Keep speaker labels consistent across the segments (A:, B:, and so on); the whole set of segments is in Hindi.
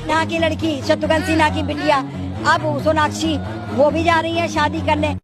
A: यहाँ की लड़की शत्रुघ्न सिन्हा की बिटिया अब सोनाक्षी वो भी जा रही है शादी करने।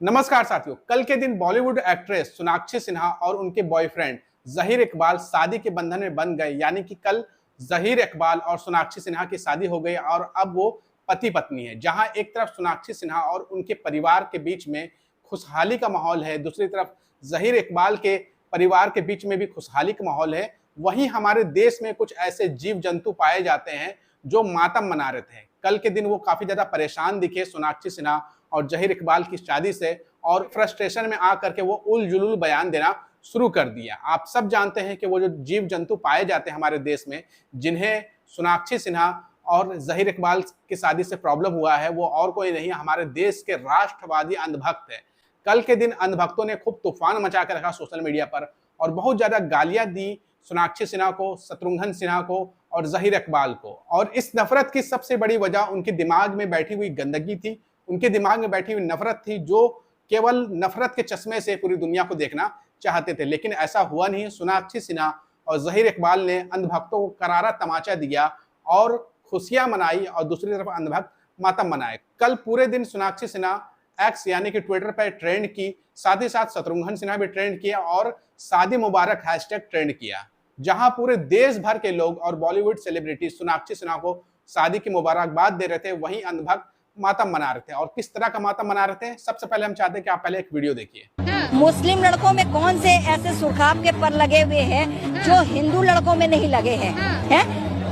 B: नमस्कार साथियों, कल के दिन बॉलीवुड एक्ट्रेस सोनाक्षी सिन्हा और उनके बॉयफ्रेंड जहीर इकबाल शादी के बंधन में बंध गए। यानी कि कल जहीर इकबाल और सोनाक्षी सिन्हा की शादी हो गई और अब वो पति पत्नी है। जहां एक तरफ सोनाक्षी सिन्हा और उनके परिवार के बीच में खुशहाली का माहौल है, दूसरी तरफ जहीर इकबाल के परिवार के बीच में भी खुशहाली का माहौल है। वहीं हमारे देश में कुछ ऐसे जीव जंतु पाए जाते हैं जो मातम मना रहे थे। कल के दिन वो काफी ज्यादा परेशान दिखे सोनाक्षी सिन्हा और जहीर इकबाल की शादी से, और फ्रस्ट्रेशन में आकर के वो उल जुलूल बयान देना शुरू कर दिया। आप सब जानते हैं कि वो जो जीव जंतु पाए जाते हैं हमारे देश में, जिन्हें सोनाक्षी सिन्हा और जहीर इकबाल की शादी से प्रॉब्लम हुआ है, वो और कोई नहीं, हमारे देश के राष्ट्रवादी अंधभक्त है। कल के दिन अंधभक्तों ने खूब तूफान मचा के रखा सोशल मीडिया पर और बहुत ज्यादा गालियां दी सोनाक्षी सिन्हा को, शत्रुघ्न सिन्हा को और जहीर इकबाल को। और इस नफरत की सबसे बड़ी वजह उनके दिमाग में बैठी हुई गंदगी थी, उनके दिमाग में बैठी हुई नफरत थी, जो केवल नफरत के चश्मे से पूरी दुनिया को देखना चाहते थे। लेकिन ऐसा हुआ नहीं। सोनाक्षी सिन्हा और जहीर इकबाल ने अंधभक्तों को करारा तमाचा दिया और खुशियां मनाई और दूसरी तरफ अंधभक्त मातम मनाए। कल पूरे दिन सोनाक्षी सिन्हा एक्स यानी कि ट्विटर पर ट्रेंड की, साथ ही साथ शत्रुघ्न सिन्हा भी ट्रेंड किया और शादी मुबारक हैशटैग ट्रेंड किया, जहां पूरे देश भर के लोग और बॉलीवुड सेलिब्रिटी सोनाक्षी सिन्हा को शादी की मुबारकबाद दे रहे थे। वहीं अंधभक्त मातम मना रहे थे। और किस तरह का मातम मना रहे थे, सबसे पहले हम चाहते हैं कि आप पहले एक वीडियो देखिए।
A: मुस्लिम लड़कों में कौन से ऐसे सुर्खाब के पर लगे हुए हैं जो हिंदू लड़कों में नहीं लगे हैं? हैं?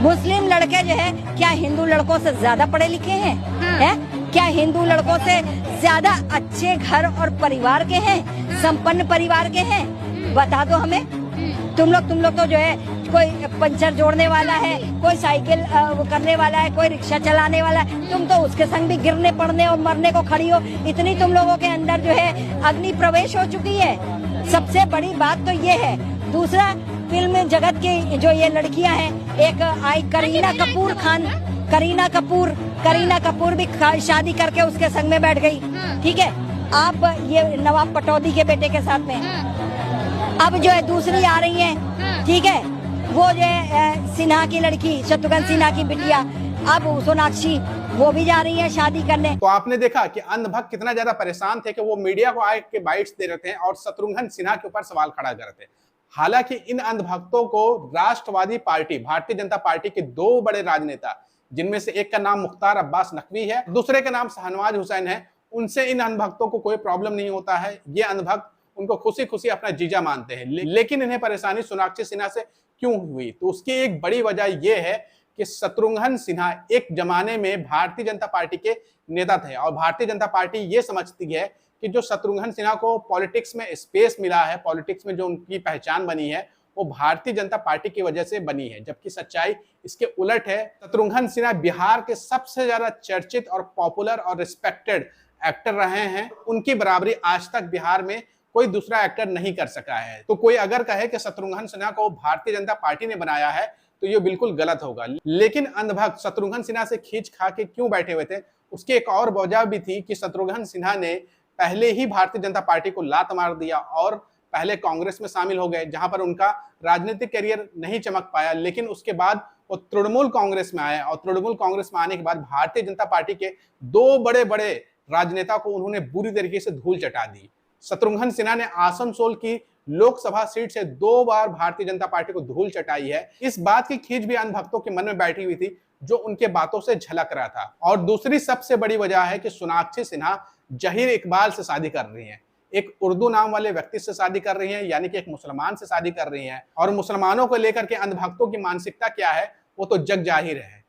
A: मुस्लिम लड़के जो है क्या हिंदू लड़कों से ज्यादा पढ़े लिखे हैं? हैं? क्या हिंदू लड़कों से ज्यादा अच्छे घर और परिवार के हैं, संपन्न परिवार के हैं? बता दो हमें। तुम लोग तो जो है कोई पंचर जोड़ने वाला है, कोई साइकिल करने वाला है, कोई रिक्शा चलाने वाला है, तुम तो उसके संग भी गिरने पड़ने और मरने को खड़ी हो। इतनी तुम लोगों के अंदर जो है अग्नि प्रवेश हो चुकी है। सबसे बड़ी बात तो ये है। दूसरा, फिल्म जगत की जो ये लड़कियां हैं, एक आई करीना कपूर भी शादी करके उसके संग में बैठ गई। ठीक है, आप ये नवाब पटौदी के बेटे के साथ में, अब जो है दूसरी आ रही है, ठीक है, वो जो है सिन्हा की लड़की शत्रुघ्न सिन्हा की बिटिया अब सोनाक्षी वो भी जा रही है शादी करने।
B: तो आपने देखा कि अंधभक्त कितना ज्यादा परेशान थे कि वो मीडिया को आके बाइट्स दे रहे थे और शत्रुघ्न सिन्हा के ऊपर सवाल खड़ा कर रहे थे। हालांकि इन अंधभक्तों को राष्ट्रवादी पार्टी भारतीय जनता पार्टी के दो बड़े राजनेता, जिनमें से एक का नाम मुख्तार अब्बास नकवी है, दूसरे का नाम शाहनवाज हुसैन है, उनसे इन अंधभक्तों को कोई प्रॉब्लम नहीं होता है। ये अंधभक्त उनको खुशी खुशी अपना जीजा मानते हैं। लेकिन इन्हें परेशानी सोनाक्षी सिन्हा से क्यों हुई, तो उसकी एक बड़ी वजह यह है कि शत्रुघ्न सिन्हा एक जमाने में भारतीय जनता पार्टी के नेता थे और भारतीय जनता पार्टी ये समझती है कि जो शत्रुघ्न सिन्हा को पॉलिटिक्स में स्पेस मिला है, पॉलिटिक्स में जो उनकी पहचान बनी है, वो भारतीय जनता पार्टी की वजह से बनी है। जबकि सच्चाई इसके उलट है। शत्रुघ्न सिन्हा बिहार के सबसे ज्यादा चर्चित और पॉपुलर और रिस्पेक्टेड एक्टर रहे हैं। उनकी बराबरी आज तक बिहार में कोई दूसरा एक्टर नहीं कर सका है। तो कोई अगर कहे कि शत्रुघ्न सिन्हा को भारतीय जनता पार्टी ने बनाया है तो ये बिल्कुल गलत होगा। लेकिन अंधभक्त शत्रुघ्न सिन्हा से खींच खा के क्यों बैठे हुए थे, उसकी एक और वजह भी थी कि शत्रुघ्न सिन्हा ने पहले ही भारतीय जनता पार्टी को लात मार दिया और पहले कांग्रेस में शामिल हो गए, जहां पर उनका राजनीतिक करियर नहीं चमक पाया। लेकिन उसके बाद वो तृणमूल कांग्रेस में आए और तृणमूल कांग्रेस में आने के बाद भारतीय जनता पार्टी के दो बड़े बड़े राजनेता को उन्होंने बुरी तरीके से धूल चटा दी। शत्रुघ्न सिन्हा ने आसनसोल की लोकसभा सीट से 2 बार भारतीय जनता पार्टी को धूल चटाई है। इस बात की खींच भी अंधभक्तों के मन में बैठी हुई थी, जो उनके बातों से झलक रहा था। और दूसरी सबसे बड़ी वजह है कि सोनाक्षी सिन्हा जहीर इकबाल से शादी कर रही हैं, एक उर्दू नाम वाले व्यक्ति से शादी कर रही हैं, यानी कि एक मुसलमान से शादी कर रही हैं। और मुसलमानों को लेकर के अंधभक्तों की मानसिकता क्या है वो तो जग जाहिर है।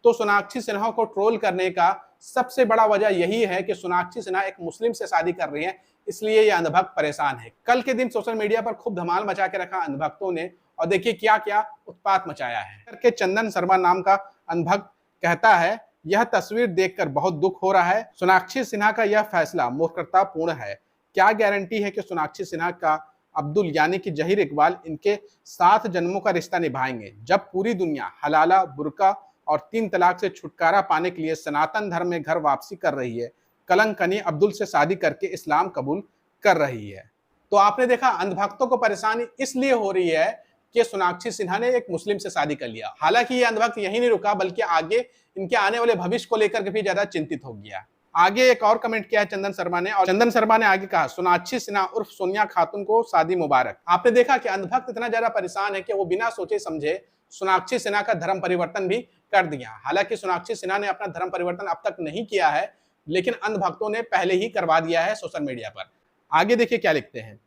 B: तो सोनाक्षी सिन्हा को ट्रोल करने का सबसे बड़ा वजह यही है कि सोनाक्षी सिन्हा एक मुस्लिम से शादी कर रही हैं, इसलिए ये अंधभक्त परेशान है। कल के दिन सोशल मीडिया पर खूब धमाल मचा के रखा अंधभक्तों ने, और देखिए क्या क्या उत्पात मचाया है। करके चंदन शर्मा नाम का अंधभक्त कहता है, यह तस्वीर देखकर बहुत दुख हो रहा है। सोनाक्षी सिन्हा का यह फैसला मूर्खतापूर्ण है। क्या गारंटी है कि सोनाक्षी सिन्हा का अब्दुल यानी कि जहीर इकबाल इनके 7 जन्मों का रिश्ता निभाएंगे, जब पूरी दुनिया हलाला, बुर्का और 3 तलाक से छुटकारा पाने के लिए सनातन धर्म में घर वापसी कर रही है। कलंकनी अब्दुल से शादी करके इस्लाम कबूल कर रही है। तो आपने देखा अंधभक्तों को परेशानी इसलिए हो रही है कि सोनाक्षी सिन्हा ने एक मुस्लिम से शादी कर लिया। हालांकि ये अंधभक्त यही नहीं रुका, बल्कि आगे इनके आने वाले भविष्य को लेकर के भी ज्यादा चिंतित हो गया। आगे एक और कमेंट किया है चंदन शर्मा ने, और चंदन शर्मा ने आगे कहा, सोनाक्षी सिन्हा उर्फ सोनिया खातून को शादी मुबारक। आपने देखा कि अंधभक्त इतना ज्यादा परेशान है कि वो बिना सोचे समझे सोनाक्षी सिन्हा का धर्म परिवर्तन भी कर दिया। हालांकि सोनाक्षी सिन्हा ने अपना धर्म परिवर्तन अब तक नहीं किया है, लेकिन अंधभक्तों ने पहले ही करवा दिया है सोशल मीडिया पर। आगे देखिए क्या लिखते हैं,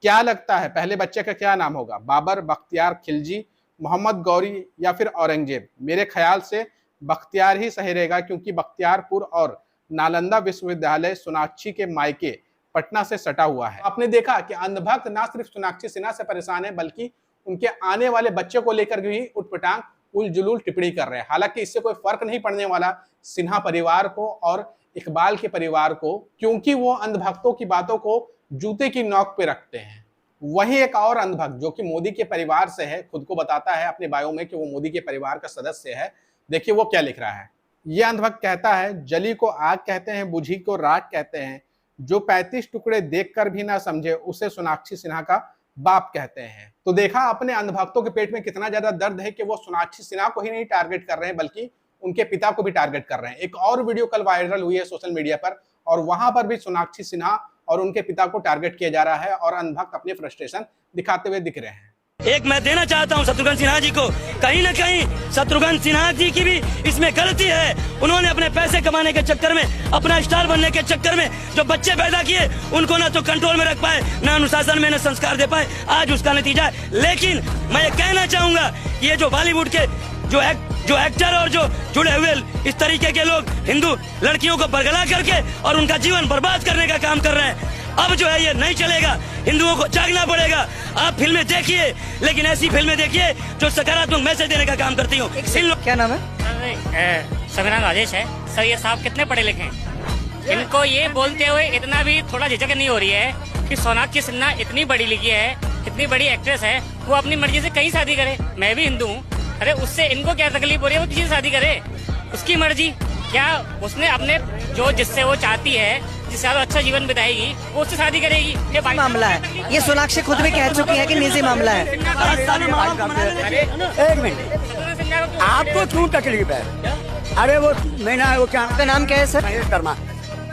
B: क्या लगता है पहले बच्चे का क्या नाम होगा, बाबर, बख्तियार खिलजी, मोहम्मद गौरी या फिर औरंगजेब? मेरे ख्याल से बख्तियार ही सही रहेगा, क्योंकि बख्तियारपुर और नालंदा विश्वविद्यालय सोनाक्षी के मायके पटना से सटा हुआ है। आपने देखा कि अंधभक्त ना सिर्फ सोनाक्षी सिन्हा से परेशान है, बल्कि उनके आने वाले बच्चे को लेकर भी उटपटांग उलझुल टिप्पणी कर रहे हैं। हालांकि इससे कोई फर्क नहीं पड़ने वाला सिन्हा परिवार को और इकबाल के परिवार को, क्योंकि वो अंधभक्तों की बातों को जूते की नोक पे रखते हैं। वही एक और अंधभक्त जो कि मोदी के परिवार से है, खुद को बताता है अपने बायो में कि वो मोदी के परिवार का सदस्य है। देखिए वो क्या लिख रहा है। यह अंधभक्त कहता है, जली को आग कहते हैं, बुझी को राख कहते हैं, जो 35 टुकड़े देखकर भी ना समझे उसे सोनाक्षी सिन्हा का बाप कहते हैं। तो देखा अपने अंधभक्तों के पेट में कितना ज्यादा दर्द है कि वो सोनाक्षी सिन्हा को ही नहीं टारगेट कर रहे हैं, बल्कि उनके पिता को भी टारगेट कर रहे हैं। एक और वीडियो कल वायरल हुई है सोशल मीडिया पर, और वहां पर भी सोनाक्षी सिन्हा और उनके पिता को टारगेट किया जा रहा है, और अंधभक्त अपनी फ्रस्ट्रेशन दिखाते हुए दिख रहे हैं।
C: एक मैं देना चाहता हूं शत्रुघ्न सिन्हा जी को, कहीं न कहीं शत्रुघ्न सिन्हा जी की भी इसमें गलती है। उन्होंने अपने पैसे कमाने के चक्कर में, अपना स्टार बनने के चक्कर में जो बच्चे पैदा किए उनको ना तो कंट्रोल में रख पाए, ना अनुशासन में, ना संस्कार दे पाए, आज उसका नतीजा है। लेकिन मैं ये कहना चाहूंगा कि ये जो बॉलीवुड के जो एक्टर और जो जुड़े हुए इस तरीके के लोग हिंदू लड़कियों को बरगला करके और उनका जीवन बर्बाद करने का काम कर रहे हैं, अब जो है ये नहीं चलेगा। हिंदुओं को जागना पड़ेगा। आप फिल्में देखिए, लेकिन ऐसी फिल्में देखिए जो सकारात्मक मैसेज देने का काम करती हूँ।
D: क्या नाम है?
E: समीना राजेश है सर। ये साहब कितने पढ़े लिखे हैं, इनको ये बोलते हुए इतना भी थोड़ा झिझक नहीं हो रही है कि सोनाक्षी सिन्हा इतनी बड़ी लिखी है, इतनी बड़ी एक्ट्रेस है, वो अपनी मर्जी से कहीं शादी करे। मैं भी हिंदू हूँ, अरे उससे इनको क्या तकलीफ हो रही है, वो किसी से शादी करे, उसकी मर्जी। क्या उसने अपने जो जिससे वो चाहती है, जिससे ज्यादा अच्छा जीवन बिताएगी, वो उससे शादी करेगी। ये
D: मामला है, ये सोनाक्षी खुद भी कह चुकी है कि निजी मामला है।
F: एक मिनट, आपको क्यों तकलीफ है? अरे वो मैंने वो क्या,
D: आपका नाम क्या है सर?
F: महेश शर्मा।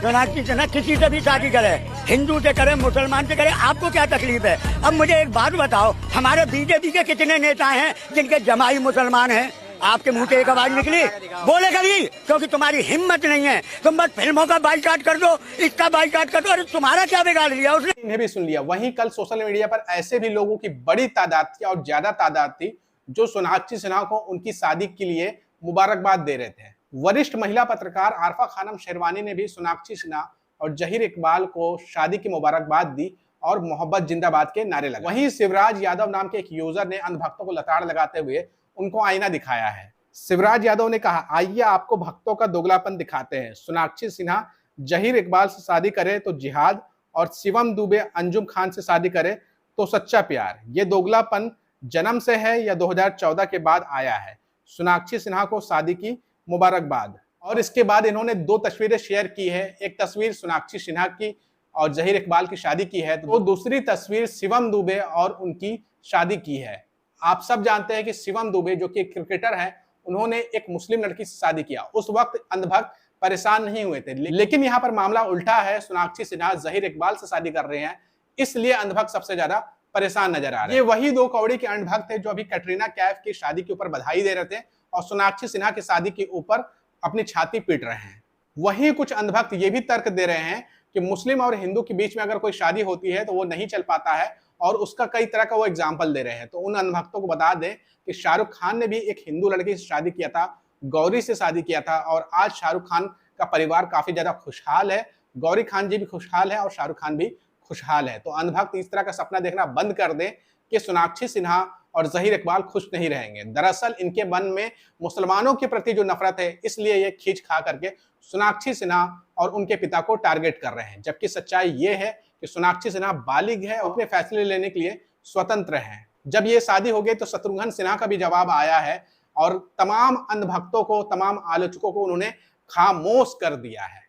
F: सोनाक्षी सिन्हा किसी से भी शादी करे, हिंदू से करे, मुसलमान से करे, आपको क्या तकलीफ है? अब मुझे एक बात बताओ, हमारे बीजेपी के कितने नेता हैं जिनके जमाई मुसलमान हैं? आपके मुंह से एक आवाज निकली? बोले कभी? क्योंकि तुम्हारी हिम्मत नहीं है। तुम बस फिल्मों का बाइकाट कर दो, इसका बाइकाट कर दो। अरे तुम्हारा क्या बिगाड़ लिया उसने?
B: इन्हें भी सुन लिया। वहीं कल सोशल मीडिया पर ऐसे भी लोगों की बड़ी तादाद थी, और ज्यादा तादाद थी, जो सोनाक्षी सिन्हा को उनकी शादी के लिए मुबारकबाद दे रहे थे। वरिष्ठ महिला पत्रकार आरफा खानम शेरवानी ने भी सोनाक्षी सिन्हा और जहीर इकबाल को शादी की मुबारकबाद दी और मोहब्बत जिंदाबाद के नारे लगाए। वहीं शिवराज यादव नाम के एक यूजर ने अंधभक्तों को लताड़ लगाते हुए उनको आईना दिखाया है। शिवराज यादव ने कहा, आइए आपको भक्तों का दोगलापन दिखाते हैं। सोनाक्षी सिन्हा जहीर इकबाल से शादी करे तो जिहाद, और शिवम दुबे अंजुम खान से शादी करे तो सच्चा प्यार। ये दोगलापन जन्म से है या 2014 के बाद आया है? सोनाक्षी सिन्हा को शादी की मुबारकबाद। और इसके बाद इन्होंने 2 तस्वीरें शेयर की है। एक तस्वीर सोनाक्षी सिन्हा की और जहीर इकबाल की शादी की है, तो दूसरी तस्वीर शिवम दुबे और उनकी शादी की है। आप सब जानते हैं कि शिवम दुबे जो कि एक क्रिकेटर है, उन्होंने एक मुस्लिम लड़की से शादी किया। उस वक्त अंधभक्त परेशान नहीं हुए थे, लेकिन यहाँ पर मामला उल्टा है। सोनाक्षी सिन्हा जहीर इकबाल से शादी कर रहे हैं, इसलिए अंधभक्त सबसे ज्यादा परेशान नजर आ रहे हैं। ये वही 2 कौड़ी के अंधभक्त थे जो अभी कैटरीना कैफ की शादी के ऊपर बधाई दे रहे थे और सोनाक्षी सिन्हा की शादी के ऊपर अपनी छाती पीट रहे हैं। वहीं कुछ अंधभक्त ये भी तर्क दे रहे हैं कि मुस्लिम और हिंदू के बीच में अगर कोई शादी होती है तो वो नहीं चल पाता है, और उसका कई तरह का वो एग्जाम्पल दे रहे हैं। तो उन अंधभक्तों को बता दें कि शाहरुख खान ने भी एक हिंदू लड़की से शादी किया था, गौरी से शादी किया था, और आज शाहरुख खान का परिवार काफी ज्यादा खुशहाल है। गौरी खान जी भी खुशहाल है और शाहरुख खान भी खुशहाल है। तो अंधभक्त इस तरह का सपना देखना बंद कर दें कि सोनाक्षी सिन्हा और जहीर इकबाल खुश नहीं रहेंगे। दरअसल इनके मन में मुसलमानों के प्रति जो नफरत है, इसलिए ये खींच खा करके सोनाक्षी सिन्हा और उनके पिता को टारगेट कर रहे हैं। जबकि सच्चाई ये है कि सोनाक्षी सिन्हा बालिग है और अपने फैसले लेने के लिए स्वतंत्र है। जब ये शादी हो गई तो शत्रुघ्न सिन्हा का भी जवाब आया है, और तमाम अंधभक्तों को, तमाम आलोचकों को उन्होंने खामोश कर दिया है।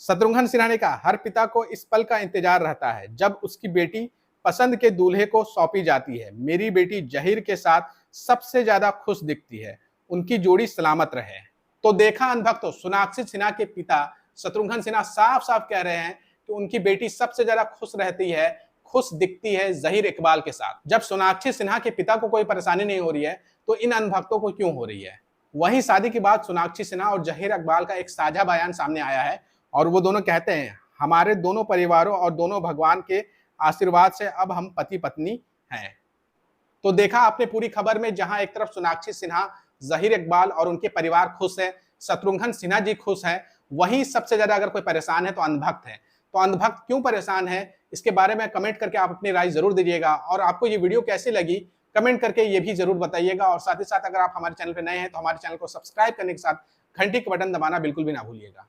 B: शत्रुघ्न सिन्हा ने कहा, हर पिता को इस पल का इंतजार रहता है जब उसकी बेटी पसंद के दूल्हे को सौंपी जाती है। मेरी बेटी जहीर के साथ सबसे ज्यादा खुश दिखती है, उनकी जोड़ी सलामत रहे। तो देखा अनभक्तों, सोनाक्षी सिन्हा के पिता शत्रुघ्न सिन्हा साफ साफ कह रहे हैं कि उनकी बेटी सबसे ज्यादा खुश रहती है, खुश दिखती है जहीर इकबाल के साथ। जब सोनाक्षी सिन्हा के पिता को कोई परेशानी नहीं हो रही है तो इन अनभक्तों को क्यों हो रही है। वहीं शादी के बाद सोनाक्षी सिन्हा और जहीर इकबाल का एक साझा बयान सामने आया है और वो दोनों कहते हैं, हमारे दोनों परिवारों और दोनों भगवान के आशीर्वाद से अब हम पति पत्नी हैं। तो देखा आपने पूरी खबर में, जहां एक तरफ सोनाक्षी सिन्हा, जहीर इकबाल और उनके परिवार खुश है, शत्रुघ्न सिन्हा जी खुश है, वहीं सबसे ज्यादा अगर कोई परेशान है तो अंधभक्त है। तो अंधभक्त क्यों परेशान है, इसके बारे में कमेंट करके आप अपनी राय जरूर दीजिएगा। और आपको ये वीडियो कैसी लगी कमेंट करके ये भी जरूर बताइएगा। और साथ ही साथ अगर आप हमारे चैनल पर नए हैं तो हमारे चैनल को सब्सक्राइब करने के साथ घंटी का बटन दबाना बिल्कुल भी ना भूलिएगा।